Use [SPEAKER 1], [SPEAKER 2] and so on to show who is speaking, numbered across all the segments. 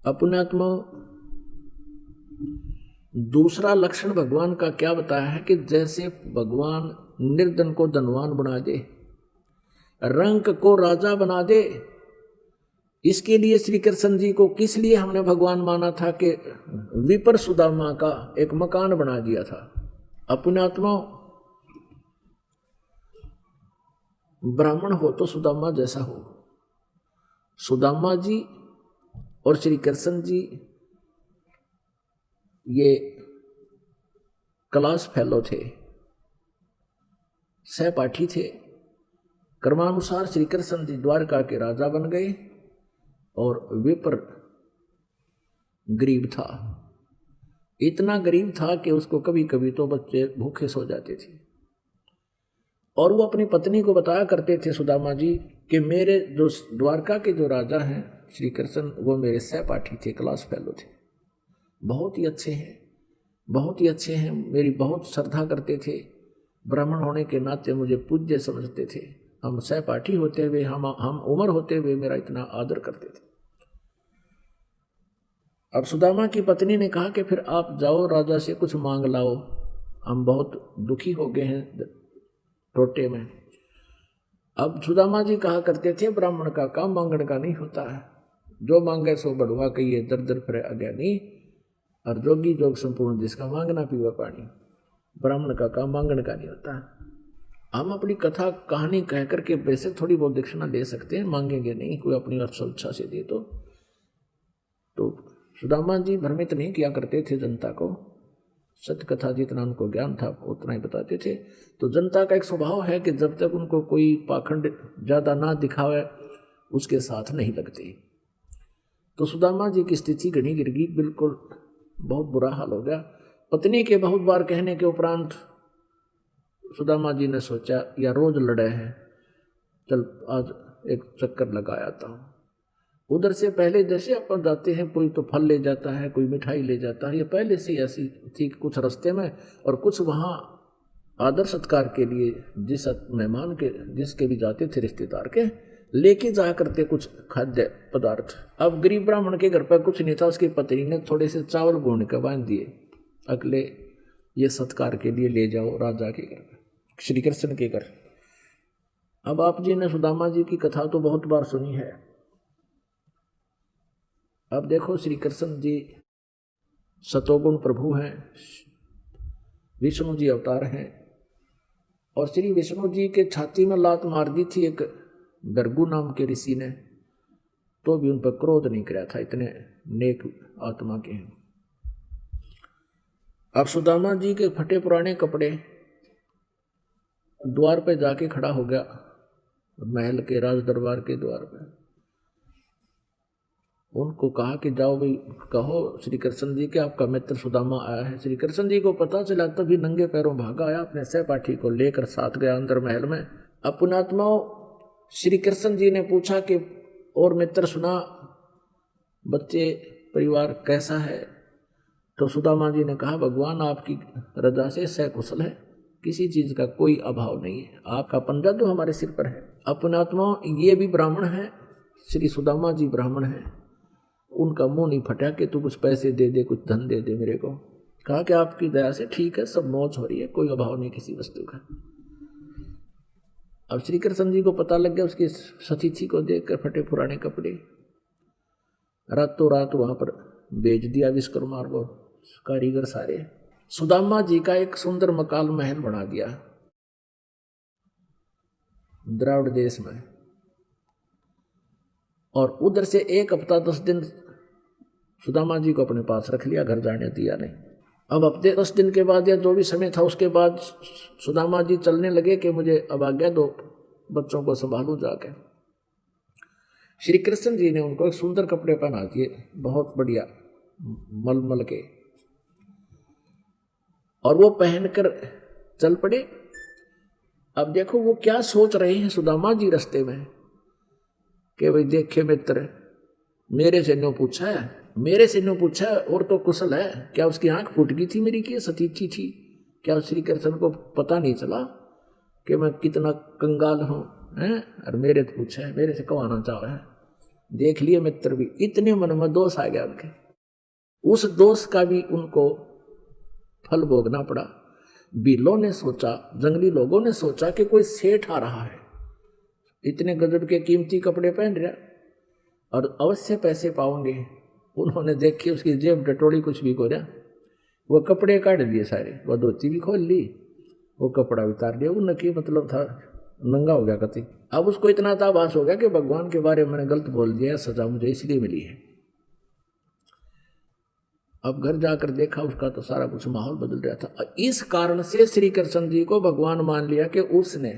[SPEAKER 1] अपनात्मा दूसरा लक्षण भगवान का क्या बताया है कि जैसे भगवान निर्धन को धनवान बना दे, रंक को राजा बना दे। इसके लिए श्री कृष्ण जी को किस लिए हमने भगवान माना था कि विपर सुदामा का एक मकान बना दिया था। अपनात्मा ब्राह्मण हो तो सुदामा जैसा हो। सुदामा जी और श्री कृष्ण जी ये क्लास फेलो थे, सहपाठी थे। क्रमानुसार श्री कृष्ण जी द्वारका के राजा बन गए और विपर गरीब था। इतना गरीब था कि उसको कभी कभी तो बच्चे भूखे सो जाते थे। और वो अपनी पत्नी को बताया करते थे सुदामा जी कि मेरे जो द्वारका के जो राजा हैं श्री कृष्ण, वो मेरे सहपाठी थे, क्लास फेलो थे, बहुत ही अच्छे हैं, बहुत ही अच्छे हैं, मेरी बहुत श्रद्धा करते थे, ब्राह्मण होने के नाते मुझे पूज्य समझते थे। हम सहपाठी होते हुए, हम उम्र होते हुए मेरा इतना आदर करते थे। अब सुदामा की पत्नी ने कहा कि फिर आप जाओ राजा से कुछ मांग लाओ, हम बहुत दुखी हो गए हैं टोटे में। अब सुदामा जी कहा करते थे ब्राह्मण का काम मांगने का नहीं होता है, जो मांगे सो बढ़वा कहिए, दर दर फिर अज्ञानी, और जोगी जोग संपूर्ण जिसका मांगना पीवा पानी। ब्राह्मण का काम मांगने का नहीं होता है। हम अपनी कथा कहानी कह करके वैसे थोड़ी बहुत दक्षिणा ले सकते हैं, मांगेंगे नहीं, कोई अपनी इच्छा से दे तो सुदामा जी भ्रमित नहीं किया करते थे जनता को, सत्य कथा जितना उनको ज्ञान था उतना ही बताते थे। तो जनता का एक स्वभाव है कि जब तक उनको कोई पाखंड ज्यादा ना दिखावे उसके साथ नहीं लगते। तो सुदामा जी की स्थिति घनी गिर गई, बिल्कुल बहुत बुरा हाल हो गया। पत्नी के बहुत बार कहने के उपरांत सुदामा जी ने सोचा या रोज लड़े हैं, चल आज एक चक्कर लगा आता हूँ। उधर से पहले जैसे अपन जाते हैं, कोई तो फल ले जाता है, कोई मिठाई ले जाता है, ये पहले से ऐसी थी कुछ रास्ते में, और कुछ वहाँ आदर सत्कार के लिए जिस मेहमान के जिसके भी जाते थे रिश्तेदार के, लेके जा करते कुछ खाद्य पदार्थ। अब गरीब ब्राह्मण के घर पर कुछ नहीं था, उसकी पत्नी ने थोड़े से चावल भून के बांध दिए, अगले ये सत्कार के लिए ले जाओ राजा के घर, श्री कृष्ण के घर। अब आप जी ने सुदामा जी की कथा तो बहुत बार सुनी है। अब देखो श्री कृष्ण जी सतोगुण प्रभु हैं, विष्णु जी अवतार हैं, और श्री विष्णु जी के छाती में लात मार दी थी एक गर्गु नाम के ऋषि ने, तो भी उन पर क्रोध नहीं कराया था, इतने नेक आत्मा के हैं। अब सुदामा जी के फटे पुराने कपड़े, द्वार पे जाके खड़ा हो गया, महल के राज दरबार के द्वार पे। उनको कहा कि जाओ भाई कहो श्री कृष्ण जी के आपका मित्र सुदामा आया है। श्री कृष्ण जी को पता चला तभी नंगे पैरों भागा आया, अपने सहपाठी को लेकर साथ गया अंदर महल में। अपनात्माओं श्री कृष्ण जी ने पूछा कि और मित्र सुना, बच्चे परिवार कैसा है? तो सुदामा जी ने कहा भगवान आपकी रजा से सकुशल है, किसी चीज का कोई अभाव नहीं है, आपका पंजा तो हमारे सिर पर है। अपनात्माओं ये भी ब्राह्मण है, श्री सुदामा जी ब्राह्मण है, उनका मुंह नहीं फटा कि तू कुछ पैसे दे दे, कुछ धन दे दे मेरे को। कहा कि आपकी दया से ठीक है, सब मौज हो रही है, कोई अभाव नहीं किसी वस्तु का। अब श्री कृष्ण जी को पता लग गया उसकी सतीथी को देखकर फटे पुराने कपड़े, रातों रात वहां पर बेच दिया विश्वकर्मा और वो कारीगर सारे। सुदामा जी का एक सुंदर मकान महल बना दिया द्राविड़ देश में, और उधर से 1 हफ्ता 10 दिन सुदामा जी को अपने पास रख लिया, घर जाने दिया नहीं। अब हफ्ते 10 दिन के बाद या जो भी समय था उसके बाद सुदामा जी चलने लगे कि मुझे अब आज्ञा दो, बच्चों को संभालूं जाके। श्री कृष्ण जी ने उनको एक सुंदर कपड़े पहना दिए, बहुत बढ़िया मलमल के, और वो पहनकर चल पड़े। अब देखो वो क्या सोच रहे हैं सुदामा जी रास्ते में कि भाई देखे मित्र, मेरे से नो पूछा है, मेरे से नो पूछा है, और तो कुशल है, क्या उसकी आंख फूट गई थी मेरी की सतीथी थी? क्या श्री कृष्ण को पता नहीं चला कि मैं कितना कंगाल हूं हैं? और मेरे तो पूछा है, मेरे से कमाना चाह रहा है, देख लिए मित्र भी, इतने मन में दोष आ गया उनके, उस दोष का भी उनको फल भोगना पड़ा। बीलों ने सोचा, जंगली लोगों ने सोचा कि कोई सेठ आ रहा है, इतने गजब के कीमती कपड़े पहन रहा और अवश्य पैसे पाओगे। उन्होंने देखी उसकी जेब डटोली, कुछ भी खोजा, वो कपड़े काट लिए सारे, वो धोती भी खोल ली, वो कपड़ा उतार लिया, वो नकी मतलब था, नंगा हो गया कति। अब उसको इतना ताबास हो गया कि भगवान के बारे में मैंने गलत बोल दिया, सजा मुझे इसलिए मिली है। अब घर जाकर देखा उसका तो सारा कुछ माहौल बदल रहा था। इस कारण से श्री कृष्ण जी को भगवान मान लिया कि उसने,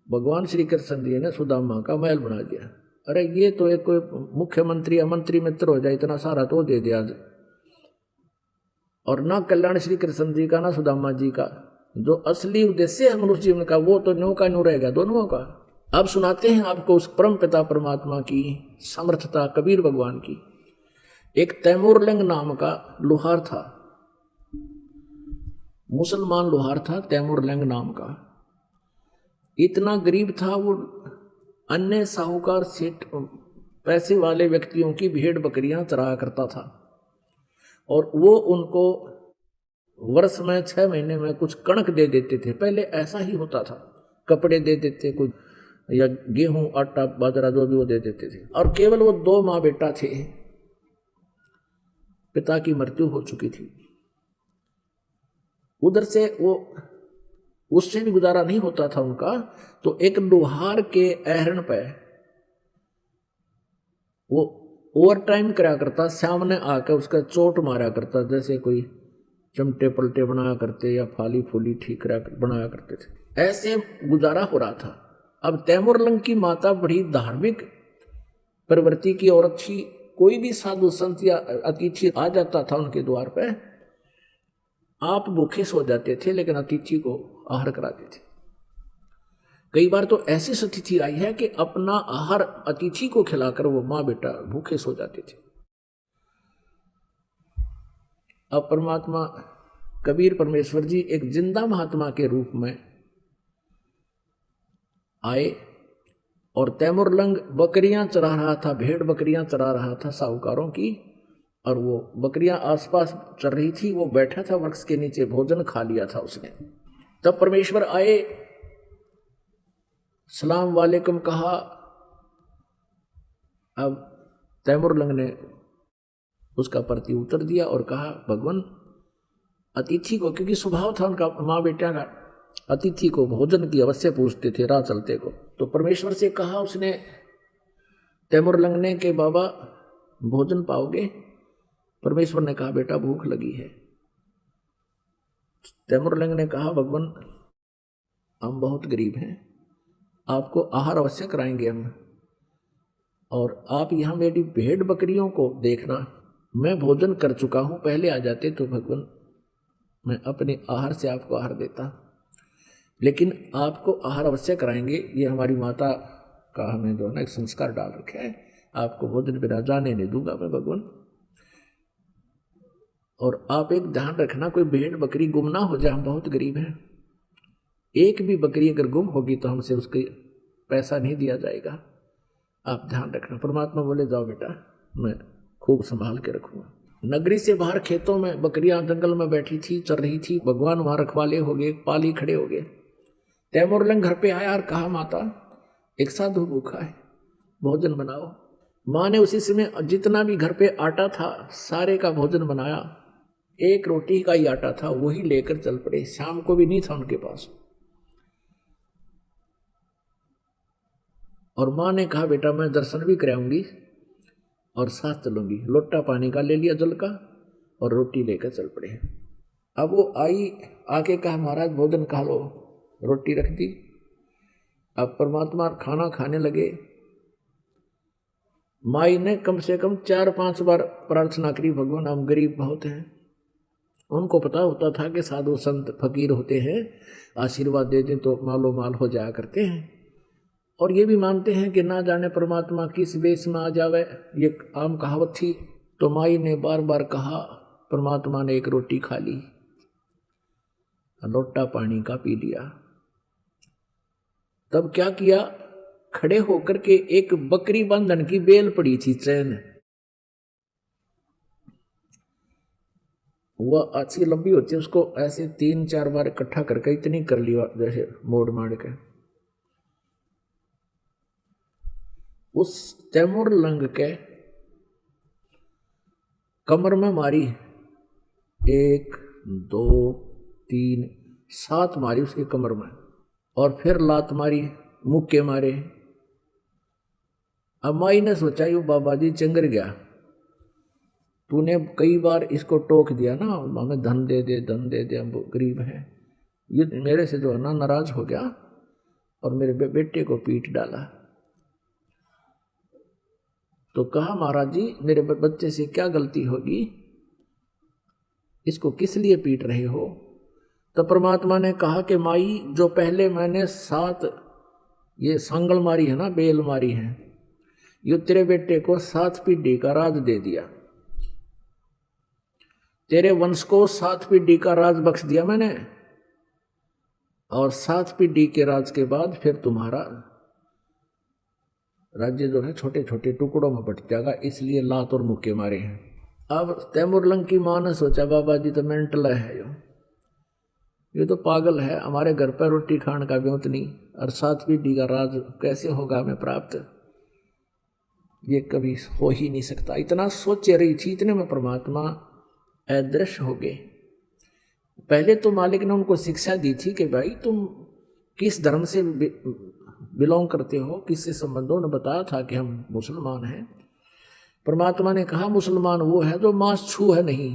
[SPEAKER 1] भगवान श्री कृष्ण जी ने सुदामा का महल बना दिया। अरे ये तो एक कोई मुख्यमंत्री या मंत्री मित्र हो जाए, इतना सारा तो दे दिया। और ना कल्याण श्री कृष्ण जी का ना सुदामा जी का, जो असली उद्देश्य है मनुष्य जीवन का, वो तो न्यू का न्यू रहेगा दोनों का। अब सुनाते हैं आपको उस परम पिता परमात्मा की समर्थता, कबीर भगवान की। एक तैमूरलंग नाम का लोहार था, मुसलमान लोहार था, तैमूरलंग नाम का। इतना गरीब था वो, अन्य साहूकार सेठ पैसे वाले व्यक्तियों की भेड़ बकरियां चराया करता था, और वो उनको वर्ष में 6 महीने में कुछ कणक दे देते थे। पहले ऐसा ही होता था, कपड़े दे देते कुछ, या गेहूं आटा बाजरा जो भी वो दे देते थे। और केवल वो 2 माँ बेटा थे, पिता की मृत्यु हो चुकी थी। उधर से वो, उससे भी गुजारा नहीं होता था उनका, तो एक लोहार के अहरण पे वो ओवर टाइम करा करता, सामने आकर उसका चोट मारा करता, जैसे कोई चमटे पलटे बनाया करते या फाली फूली ठीक बनाया करते थे। ऐसे गुजारा हो रहा था। अब तैमूरलंग की माता बड़ी धार्मिक प्रवृत्ति की औरत थी। कोई भी साधु संत या अतिथि आ जाता था उनके द्वार पे, आप भूखे सो जाते थे लेकिन अतिथि को आहार कराते थे। कई बार तो ऐसी स्थिति आई है कि अपना आहार अतिथि को खिलाकर वो माँ बेटा भूखे सो जाते थे। अब परमात्मा कबीर परमेश्वर जी एक जिंदा महात्मा के रूप में आए, और तैमूरलंग बकरियां चरा रहा था, भेड़ बकरियां चरा रहा था साहूकारों की, और वो बकरियां आसपास चल रही थी। वो बैठा था वृक्ष के नीचे, भोजन खा लिया था उसने। तब परमेश्वर आए, सलाम वालेकुम कहा। अब तैमूरलंग ने उसका प्रति उत्तर दिया और कहा, भगवान अतिथि को, क्योंकि स्वभाव था उनका माँ बेटा का, अतिथि को भोजन की अवश्य पूछते थे राह चलते को। तो परमेश्वर से कहा उसने, तैमूरलंग ने, कि बाबा भोजन पाओगे? परमेश्वर ने कहा, बेटा भूख लगी है। तैमूरलंग ने कहा, भगवान हम बहुत गरीब हैं, आपको आहार अवश्य कराएंगे हम, और आप यहाँ मेरी भेड़ बकरियों को देखना, मैं भोजन कर चुका हूँ, पहले आ जाते तो भगवान मैं अपने आहार से आपको आहार देता, लेकिन आपको आहार अवश्य कराएंगे। ये हमारी माता का हमें जो है एक संस्कार डाल रखा है, आपको भोजन बिना जाने नहीं दूंगा मैं भगवान। और आप एक ध्यान रखना, कोई भेड़ बकरी गुम ना हो जाए, हम बहुत गरीब हैं, एक भी बकरी अगर गुम होगी तो हमसे उसके पैसा नहीं दिया जाएगा, आप ध्यान रखना। परमात्मा बोले, जाओ बेटा, मैं खूब संभाल के रखूंगा। नगरी से बाहर खेतों में बकरियां जंगल में बैठी थी, चल रही थी। भगवान वहां रखवाले हो गए, पाली खड़े हो गए। तैमूरलंग घर पे आया और कहा, माता एक साधु भूखा है, भोजन बनाओ। माँ ने उसी समय जितना भी घर पे आटा था सारे का भोजन बनाया। एक रोटी का ही आटा था, वही लेकर चल पड़े, शाम को भी नहीं था उनके पास। और माँ ने कहा, बेटा मैं दर्शन भी कराऊंगी और साथ चलूंगी। लोटा पानी का ले लिया जल का और रोटी लेकर चल पड़े। अब वो आई, आके कहा, महाराज भोजन खा लो, रोटी रख दी। अब परमात्मा खाना खाने लगे। माई ने कम से कम 4-5 बार प्रार्थना करी, भगवान हम गरीब बहुत हैं। उनको पता होता था कि साधु संत फकीर होते हैं, आशीर्वाद दे दें तो मालो माल हो जाया करते हैं, और ये भी मानते हैं कि ना जाने परमात्मा किस वेश में आ जावे, ये आम कहावत थी। तो माई ने बार बार कहा, परमात्मा ने एक रोटी खा ली, लोटा पानी का पी लिया। तब क्या किया, खड़े होकर के एक बकरी बंधन की बेल पड़ी थी चैन, वह अच्छी लंबी होती है, उसको ऐसे 3-4 बार इकट्ठा करके इतनी कर लिया जैसे मोड़ मार के। उस तैमूर लंग के कमर में मारी, 1 2 3 7 मारी उसकी कमर में, और फिर लात मारी, मुक्के मारे। अब माई ने सोचा यू बाबा जी चंगर गया, तूने कई बार इसको टोक दिया ना, हमें धन दे दे धन दे दे, हम गरीब हैं, ये मेरे से जो है ना नाराज हो गया और मेरे बेटे को पीट डाला। तो कहा महाराज जी मेरे बच्चे से क्या गलती होगी, इसको किस लिए पीट रहे हो? तो परमात्मा ने कहा कि माई जो पहले मैंने 7 ये सांगल मारी है ना, बेल मारी है, ये तेरे बेटे को 7 पीढ़ी का राज दे दिया, तेरे वंश को 7 पीढ़ी का राज बख्श दिया मैंने, और 7 पीढ़ी के राज के बाद फिर तुम्हारा राज्य जो है छोटे छोटे टुकड़ों में बट जाएगा, इसलिए लात और मुक्के मारे हैं। अब तैमूर लंग की मां ने सोचा बाबा जी तो मेंटल है, ये तो पागल है, हमारे घर पर रोटी खाने का व्योत नहीं, और 7 पीढ़ी का राज कैसे होगा हमें प्राप्त, ये कभी हो ही नहीं सकता। इतना सोच रही थी, इतने में परमात्मा अदृश्य हो गए। पहले तो मालिक ने उनको शिक्षा दी थी कि भाई तुम किस धर्म से बिलोंग करते हो, किससे संबंधों ने बताया था कि हम मुसलमान हैं। परमात्मा ने कहा मुसलमान वो है जो मांस छू है नहीं,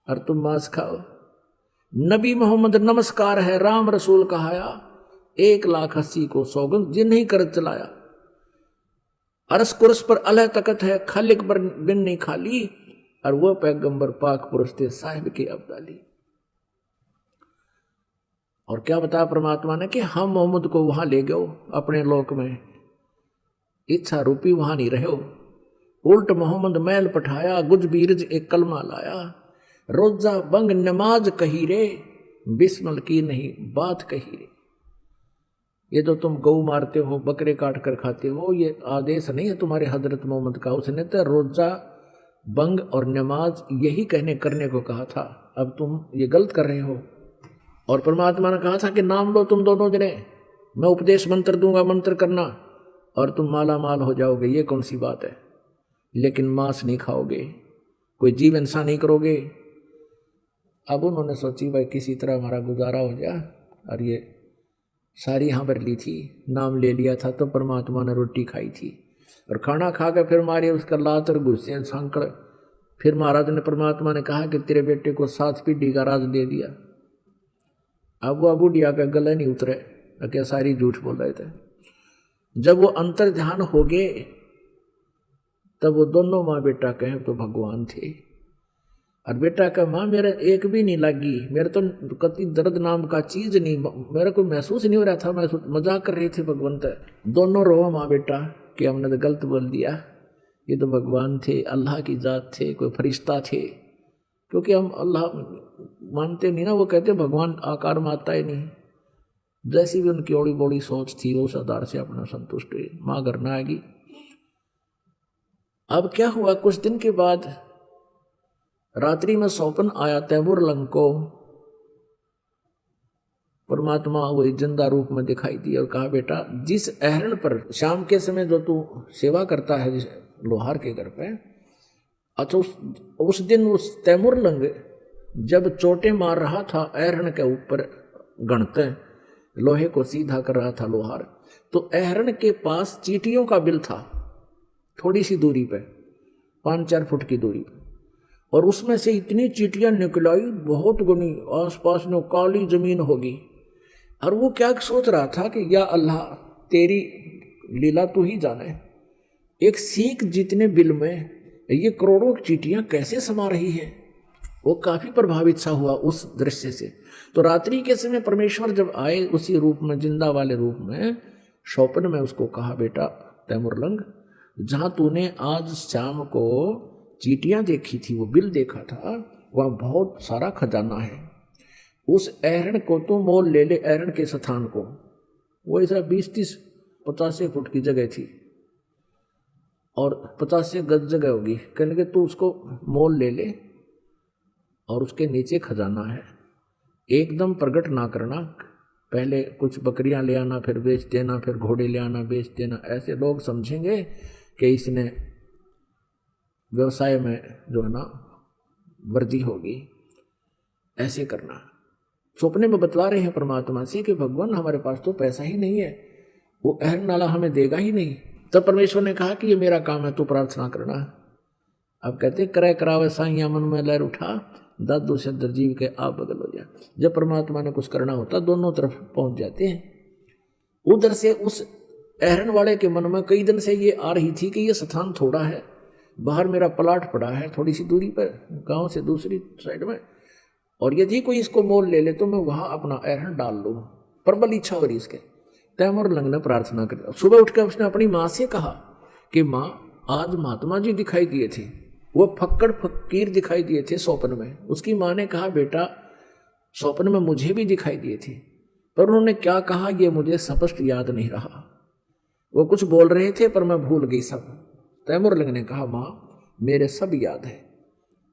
[SPEAKER 1] और तुम मांस खाओ। नबी मोहम्मद नमस्कार है, राम रसूल कहाया, 1,80,000 को सौगंध जिन नहीं कर चलाया, अरस कुरस पर अलह तकत है, खालिक पर बिन नहीं खाली, और वो पैगंबर पाक पुरुष थे साहिब के अब्दाली। और क्या बताया परमात्मा ने कि हम मोहम्मद को वहां ले गए अपने लोक में, इच्छा रूपी वहां नहीं रहे हो, उल्ट मोहम्मद मैल पठाया, गुज बीरज एक कलमा लाया, रोजा बंग नमाज कही रे, बिस्मल की नहीं बात कही रे। ये जो तुम गऊ मारते हो, बकरे काट कर खाते हो, ये आदेश नहीं है तुम्हारे हजरत मोहम्मद का, उसने तो रोजा बंग और नमाज यही कहने करने को कहा था, अब तुम ये गलत कर रहे हो। और परमात्मा ने कहा था कि नाम लो तुम दोनों जने, मैं उपदेश मंत्र दूंगा, मंत्र करना और तुम माला माल हो जाओगे, ये कौन सी बात है, लेकिन मांस नहीं खाओगे, कोई जीव हिंसा नहीं करोगे। अब उन्होंने सोची भाई किसी तरह हमारा गुजारा हो जाए, और ये सारी यहाँ भर ली थी, नाम ले लिया था, तो परमात्मा ने रोटी खाई थी, और खाना खा कर फिर मारे उसका लात और गुस्से सांकड़। फिर महाराज ने परमात्मा ने कहा कि तेरे बेटे को 7 पीढ़ी का राज दे दिया। अब वो बुढ़िया का गले नहीं उतरे, क्या सारी झूठ बोल रहे थे। जब वो अंतर ध्यान हो गए तब वो दोनों माँ बेटा कहें तो भगवान थे, और बेटा का माँ मेरा एक भी नहीं लगी, मेरे तो कति दर्द नाम का चीज नहीं, मेरे को महसूस नहीं हो रहा था, मैं मजाक कर रहे थे भगवंत। दोनों रो माँ बेटा कि हमने तो गलत बोल दिया, ये तो भगवान थे, अल्लाह की जात थे, कोई फरिश्ता थे, क्योंकि हम अल्लाह मानते नहीं ना, वो कहते भगवान आकार में आता ही नहीं। जैसी भी उनकी ओड़ी बोड़ी सोच थी उस आधार से अपना संतुष्ट हुए, माँ घर न आएगी। अब क्या हुआ, कुछ दिन के बाद रात्रि में सौपन आया तैमूर लंग को, परमात्मा वही जिंदा रूप में दिखाई दी और कहा बेटा जिस अहरण पर शाम के समय जो तू सेवा करता है जिस लोहार के घर पे, अच्छा उस दिन उस तैमूर लंग जब चोटें मार रहा था अहरण के ऊपर गणते लोहे को सीधा कर रहा था लोहार, तो अहरण के पास चींटियों का बिल था, थोड़ी सी दूरी पे 5-4 फुट की दूरी पे, और उसमें से इतनी चींटियां निकलाई बहुत गुनी, आसपास में काली जमीन होगी। और वो क्या सोच रहा था कि या अल्लाह तेरी लीला तू ही जाने, एक सीख जितने बिल में ये करोड़ों चींटियां कैसे समा रही है। वो काफी प्रभावित सा हुआ उस दृश्य से। तो रात्रि के समय परमेश्वर जब आए उसी रूप में, जिंदा वाले रूप में, स्वप्न में उसको कहा बेटा तैमूर लंग, जहां तूने आज शाम को चींटियां देखी थी, वो बिल देखा था, वहां बहुत सारा खजाना है, उस अहरण को तू मोल ले ले, अहरण के स्थान को। वो ऐसा 20-30 50 फुट की जगह थी और 50 गज जगह होगी। कहने लगे तू उसको मोल ले ले और उसके नीचे खजाना है, एकदम प्रकट ना करना, पहले कुछ बकरियां ले आना फिर बेच देना, फिर घोड़े ले आना बेच देना, ऐसे लोग समझेंगे कि इसने व्यवसाय में जो है ना वृद्धि होगी, ऐसे करना। सपने में बतला रहे हैं परमात्मा से कि भगवान हमारे पास तो पैसा ही नहीं है, वो अहम नाला हमें देगा ही नहीं। तब परमेश्वर ने कहा कि ये मेरा काम है, तू प्रार्थना करना। अब कहते क्रय करावे साइया मन में लहर उठा, दादू से दर्जीव के आप बगल हो जा। जब परमात्मा ने कुछ करना होता दोनों तरफ पहुंच जाते हैं। उधर से उस अहरन वाले के मन में कई दिन से ये आ रही थी कि ये स्थान थोड़ा है, बाहर मेरा प्लाट पड़ा है थोड़ी सी दूरी पर, गांव से दूसरी साइड में, और यदि कोई इसको मोल ले ले तो मैं वहां अपना अहरन डाल लूँ। प्रबल इच्छा हो रही इसके। तैमूर लंग ने प्रार्थना कर, सुबह उठकर उसने अपनी माँ से कहा कि माँ आज महात्मा जी दिखाई दिए थे, वो फक्कड़ फकीर दिखाई दिए थे स्वप्न में। उसकी माँ ने कहा बेटा स्वप्न में मुझे भी दिखाई दिए थे, पर उन्होंने क्या कहा ये मुझे स्पष्ट याद नहीं रहा, वो कुछ बोल रहे थे पर मैं भूल गई सब। तैमूर लंग ने कहा माँ मेरे सब याद है,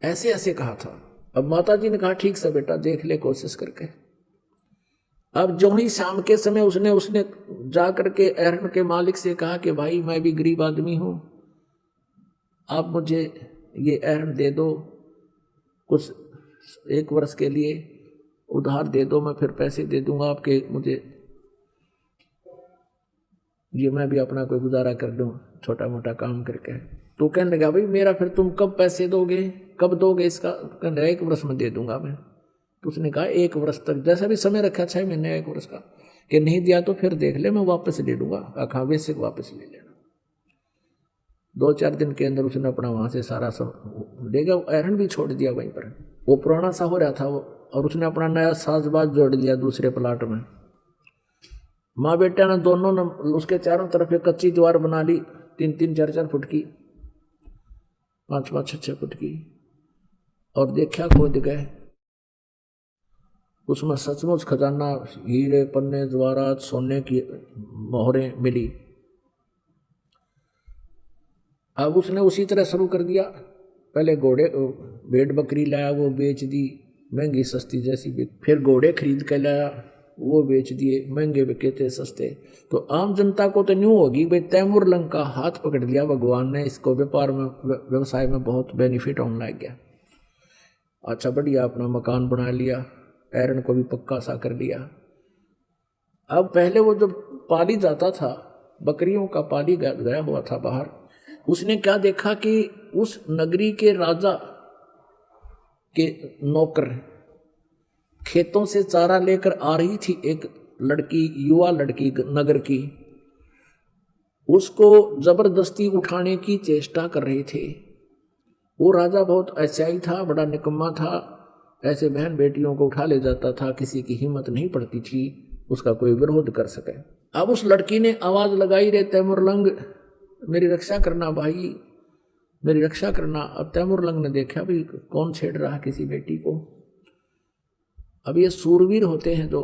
[SPEAKER 1] ऐसे ऐसे कहा था। अब माता जी ने कहा ठीक से बेटा देख ले कोशिश करके। अब जो ही शाम के समय उसने जा करके अहरन के मालिक से कहा कि भाई मैं भी गरीब आदमी हूँ, आप मुझे ये अहरन दे दो, कुछ 1 वर्ष के लिए उधार दे दो, मैं फिर पैसे दे दूंगा आपके, मुझे ये मैं भी अपना कोई गुजारा कर दूं छोटा मोटा काम करके। तो कहने लगा भाई मेरा फिर तुम कब पैसे दोगे, कब दोगे इसका? कहने 1 वर्ष में दे दूंगा मैं। तो उसने कहा 1 वर्ष तक, जैसा भी समय रखा 6 महीने 1 वर्ष का, कि नहीं दिया तो फिर देख ले मैं वापस ले लूंगा, आखा वैसे वापस ले लेना। 2-4 दिन के अंदर उसने अपना वहां से सारा सब ले गया, अहरन भी छोड़ दिया वहीं पर, वो पुराना सा हो रहा था वो, और उसने अपना नया साजबाज जोड़ दिया दूसरे प्लाट में। माँ बेटा ने दोनों ने उसके चारों तरफ एक कच्ची दीवार बना ली, 3-3, 4-4 फुट की, 5-5, 6-6 फुट की, और देखा खोद गए उसमें सचमुच खजाना, हीरे पन्ने जवाहरात सोने की मोहरें मिली। अब उसने उसी तरह शुरू कर दिया, पहले घोड़े भेड़ बकरी लाया वो बेच दी महंगी सस्ती जैसी, फिर घोड़े खरीद कर लाया वो बेच दिए, महंगे बिके थे सस्ते। तो आम जनता को तो न्यू होगी भाई तैमूर लंग का हाथ पकड़ लिया भगवान ने, इसको व्यापार में व्यवसाय में बहुत बेनिफिट होने लग गया। अच्छा बढ़िया अपना मकान बना लिया, अहरन को भी पक्का सा कर लिया। अब पहले वो जब पाली जाता था, बकरियों का पाली गया हुआ था बाहर, उसने क्या देखा कि उस नगरी के राजा के नौकर खेतों से चारा लेकर आ रही थी एक लड़की, युवा लड़की नगर की, उसको जबरदस्ती उठाने की चेष्टा कर रहे थे। वो राजा बहुत ऐसाई था, बड़ा निकम्मा था, ऐसे बहन बेटियों को उठा ले जाता था, किसी की हिम्मत नहीं पड़ती थी उसका कोई विरोध कर सके। अब उस लड़की ने आवाज लगाई रे तैमूर लंग मेरी रक्षा करना भाई, मेरी रक्षा करना। अब तैमूर लंग ने देखा भी कौन छेड़ रहा किसी बेटी को। अब ये सूरवीर होते हैं जो,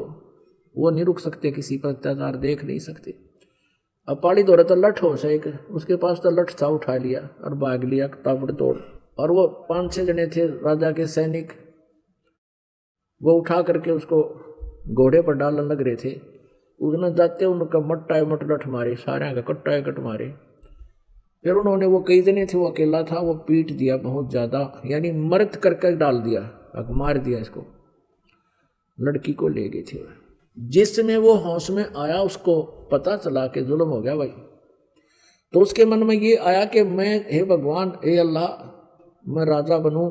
[SPEAKER 1] वो नहीं रुक सकते किसी पर अत्याचार, देख नहीं सकते। अब पाड़ी दौड़े तो लठ हो से एक, उसके पास तो लठ था, उठा लिया और भाग लिया ताबड़तोड़। और वो 5-6 जने थे राजा के सैनिक, वो उठा करके उसको घोड़े पर डालने लग रहे थे। उसने जाते उनका मट्टा मट लठ मारे, सारे का कट्टा कट मारे। फिर उन्होंने, वो कई जने थे, वो अकेला था, वो पीट दिया बहुत ज्यादा, यानी मर्द करके डाल दिया, मार दिया इसको। लड़की को ले गए थे। जिसने वो होश में आया उसको पता चला कि जुल्म हो गया भाई, तो उसके मन में ये आया कि मैं, हे भगवान, हे अल्लाह, मैं राजा बनूं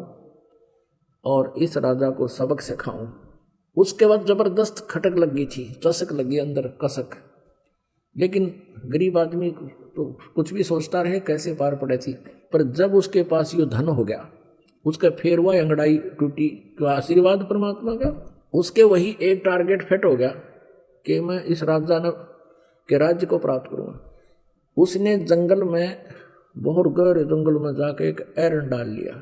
[SPEAKER 1] और इस राजा को सबक सिखाऊं। उसके बाद जबरदस्त खटक लगी थी, चसक लगी अंदर कसक। लेकिन गरीब आदमी तो कुछ भी सोचता रहे कैसे पार पड़े थी। पर जब उसके पास ये धन हो गया, उसका फेर हुआ, अंगड़ाई टूटी, तो आशीर्वाद परमात्मा का, उसके वही एक टारगेट फिट हो गया कि मैं इस राजा के राज्य को प्राप्त करूंगा। उसने जंगल में, बहुत गहरे जंगल में जाके एक अहरन डाल लिया,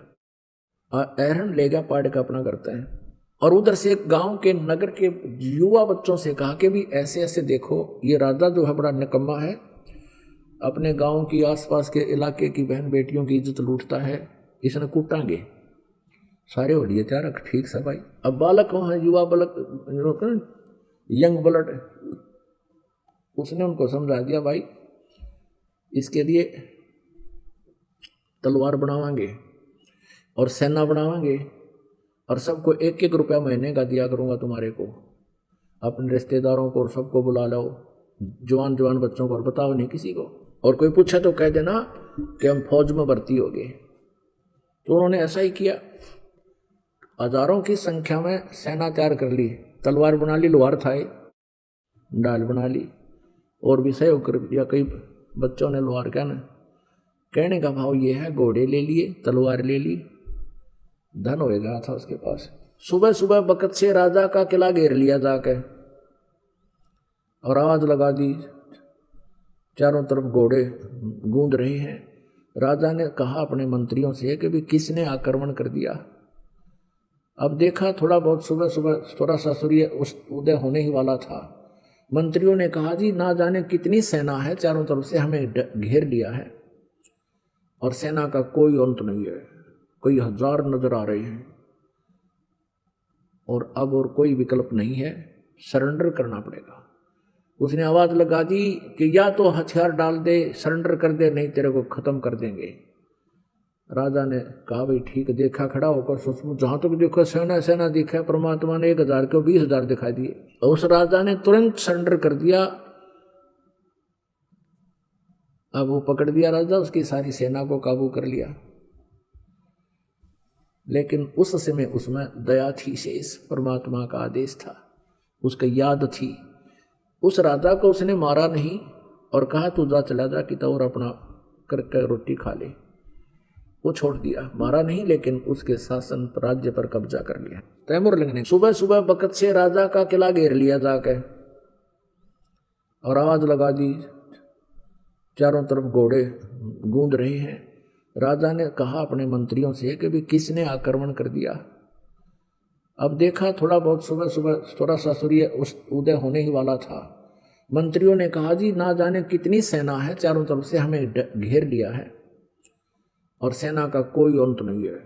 [SPEAKER 1] और अहरन ले गया पाड़ का अपना करते हैं। और उधर से एक गांव के नगर के युवा बच्चों से कहा कि भी ऐसे ऐसे देखो, ये राजा जो है बड़ा निकम्मा है, अपने गांव की आसपास के इलाके की बहन बेटियों की इज्जत लूटता है, इसने कूटांगे। सारे हो लिए तैयार, ठीक है भाई। अब बालक वहाँ युवा बालक यंग ब्लड, उसने उनको समझा दिया भाई इसके लिए तलवार बनावांगे और सेना बनावांगे और सबको 1-1 रुपया महीने का दिया करूंगा तुम्हारे को, अपने रिश्तेदारों को और सबको बुला लो, जवान जवान बच्चों को, और बताओ नहीं किसी को, और कोई पूछा तो कह देना कि हम फौज में भर्ती हो गए। तो उन्होंने ऐसा ही किया, हजारों की संख्या में सेना तैयार कर ली, तलवार बना ली, लोहार था, डाल बना ली, और भी सहयोग कर दिया। कई बच्चों ने लोहार कहने का भाव ये है, घोड़े ले लिए, तलवार ले ली, धन हो गया था उसके पास। सुबह सुबह बकत से राजा का किला घेर लिया जाके और आवाज लगा दी, चारों तरफ घोड़े गूंज रहे हैं। राजा ने कहा अपने मंत्रियों से कि भी किसने आक्रमण कर दिया। अब देखा थोड़ा बहुत सुबह सुबह थोड़ा सा सूर्य उदय होने ही वाला था। मंत्रियों ने कहा जी ना जाने कितनी सेना है, चारों तरफ से हमें घेर लिया है और सेना का कोई अंत नहीं है, कई हजार नजर आ रहे हैं और अब और कोई विकल्प नहीं है, सरेंडर करना पड़ेगा। उसने आवाज लगा दी कि या तो हथियार डाल दे, सरेंडर कर दे, नहीं तेरे को खत्म कर देंगे। राजा ने कहा भाई ठीक, देखा खड़ा होकर सोचो, जहां तक देखो सेना सेना दिखा, परमात्मा ने 1000 को 20,000 दिखाई दिए। उस राजा ने तुरंत सरेंडर कर दिया। अब वो पकड़ दिया राजा, उसकी सारी सेना को काबू कर लिया। लेकिन उस समय उसमें दया थी शेष, परमात्मा का आदेश था, उसकी याद थी। उस राजा को उसने मारा नहीं और कहा तू जा चला जा कि और अपना करके रोटी खा ले, वो छोड़ दिया, मारा नहीं, लेकिन उसके शासन राज्य पर कब्जा कर लिया। तैमूरलंग ने सुबह सुबह बकत से राजा का किला घेर लिया जाके और आवाज लगा दी, चारों तरफ घोड़े गूंज रहे हैं। राजा ने कहा अपने मंत्रियों से कि भी किसने आक्रमण कर दिया। अब देखा थोड़ा बहुत सुबह सुबह थोड़ा सा सूर्य उदय होने ही वाला था। मंत्रियों ने कहा जी ना जाने कितनी सेना है, चारों तरफ से हमें घेर लिया है और सेना का कोई अंत नहीं है,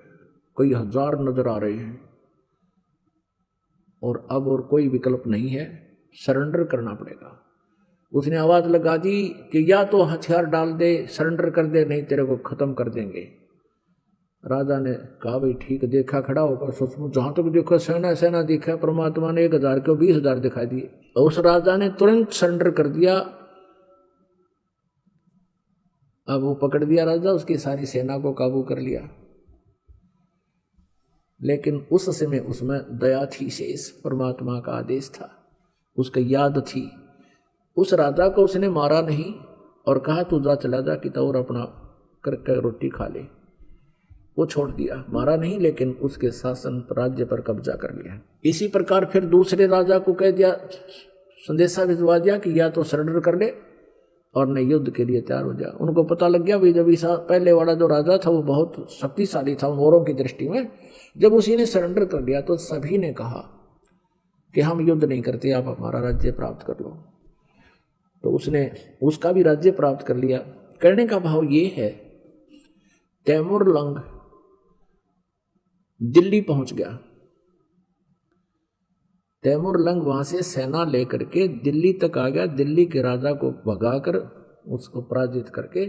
[SPEAKER 1] कई हजार नजर आ रहे हैं और अब और कोई विकल्प नहीं है, सरेंडर करना पड़ेगा। उसने आवाज लगा दी कि या तो हथियार डाल दे, सरेंडर कर दे, नहीं तेरे को खत्म कर देंगे। राजा ने कहा भाई ठीक, देखा खड़ा होकर सोचो, जहां तक देखो सेना सेना दिखा, परमात्मा ने 1000 को 20,000 दिखाई दिए। उस राजा ने तुरंत सरेंडर कर दिया। अब वो पकड़ दिया राजा, उसकी सारी सेना को काबू कर लिया। लेकिन उस समय उसमें दया थी शेष, परमात्मा का आदेश था, उसकी याद थी। उस राजा को उसने मारा नहीं और कहा तू जा चला जा कि और अपना करके रोटी खा ले, वो छोड़ दिया, मारा नहीं, लेकिन उसके शासन राज्य पर कब्जा कर लिया। इसी प्रकार फिर दूसरे राजा को कह दिया, संदेशा भिजवा दिया कि या तो सरेंडर कर ले और न युद्ध के लिए तैयार हो जा। उनको पता लग गया भाई जब ईसा पहले वाला जो राजा था वो बहुत शक्तिशाली था उन औरों की दृष्टि में। जब उसी ने सरेंडर कर दिया तो सभी ने कहा कि हम युद्ध नहीं करते, आप हमारा राज्य प्राप्त कर लो। तो उसने उसका भी राज्य प्राप्त कर लिया। करने का भाव ये है, तैमूरलंग दिल्ली पहुंच गया। तैमूरलंग वहां से सेना लेकर के दिल्ली तक आ गया। दिल्ली के राजा को भगाकर, उसको पराजित करके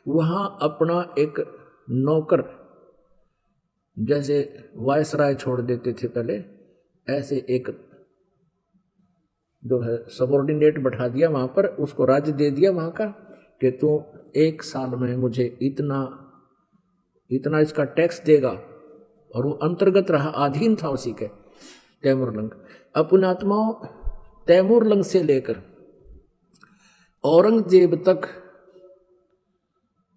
[SPEAKER 1] वहां अपना एक नौकर, जैसे वायसराय छोड़ देते थे पहले, ऐसे एक जो है सबॉर्डिनेट बैठा दिया वहां पर, उसको राज्य दे दिया वहां का कि तू 1 साल में मुझे इतना इतना इसका टैक्स देगा, और वो अंतर्गत रहा, अधीन था उसी के तैमूरलंग। अपने आत्माओं तैमूरलंग से लेकर औरंगजेब तक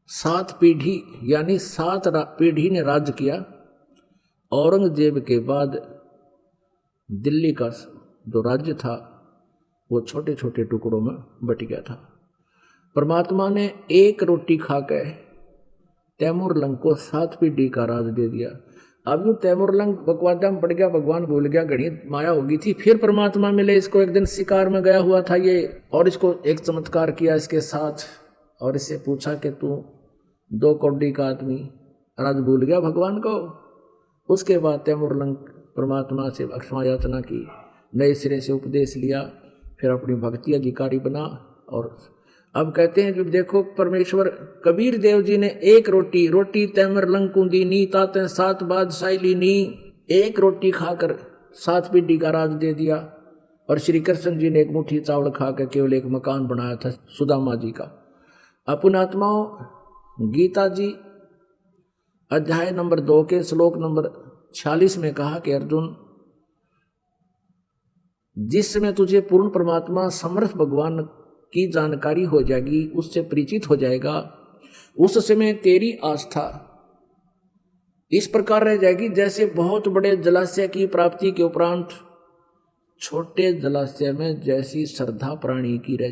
[SPEAKER 1] 7 पीढ़ी यानी 7 पीढ़ी ने राज्य किया। औरंगजेब के बाद दिल्ली का जो राज्य था वो छोटे छोटे टुकड़ों में बट गया था। परमात्मा ने एक रोटी खाकर तैमूरलंग को 7 पीढ़ी का राज दे दिया। अब यूं तैमुरलंग बकवादा में पड़ गया, भगवान भूल गया, घड़ी माया होगी थी। फिर परमात्मा मिले इसको, एक दिन शिकार में गया हुआ था ये, और इसको एक चमत्कार किया इसके साथ, और इससे पूछा कि तू 2 कौड़ी का आदमी, आज भूल गया भगवान को। उसके बाद तैमुरलंग परमात्मा से क्षमा याचना की, नए सिरे से उपदेश लिया, फिर अपनी भक्ति अधिकारी बना। और अब कहते हैं कि देखो परमेश्वर कबीर देव जी ने एक रोटी तैमुरलंग को दीनी, ताते 7 बादशाही लीनी, एक रोटी खाकर 7 पीढ़ी का राज दे दिया। और श्री कृष्ण जी ने एक मुट्ठी चावल खाकर केवल एक मकान बनाया था सुदामा जी का। अपन आत्माओं, गीता जी अध्याय नंबर 2 के श्लोक नंबर 46 में कहा कि अर्जुन, जिस समय तुझे पूर्ण परमात्मा समर्थ भगवान की जानकारी हो जाएगी, उससे परिचित हो जाएगा, उस समय तेरी आस्था इस प्रकार रह जाएगी जैसे बहुत बड़े जलाशय की प्राप्ति के उपरांत छोटे जलाशय में जैसी श्रद्धा प्राणी की रह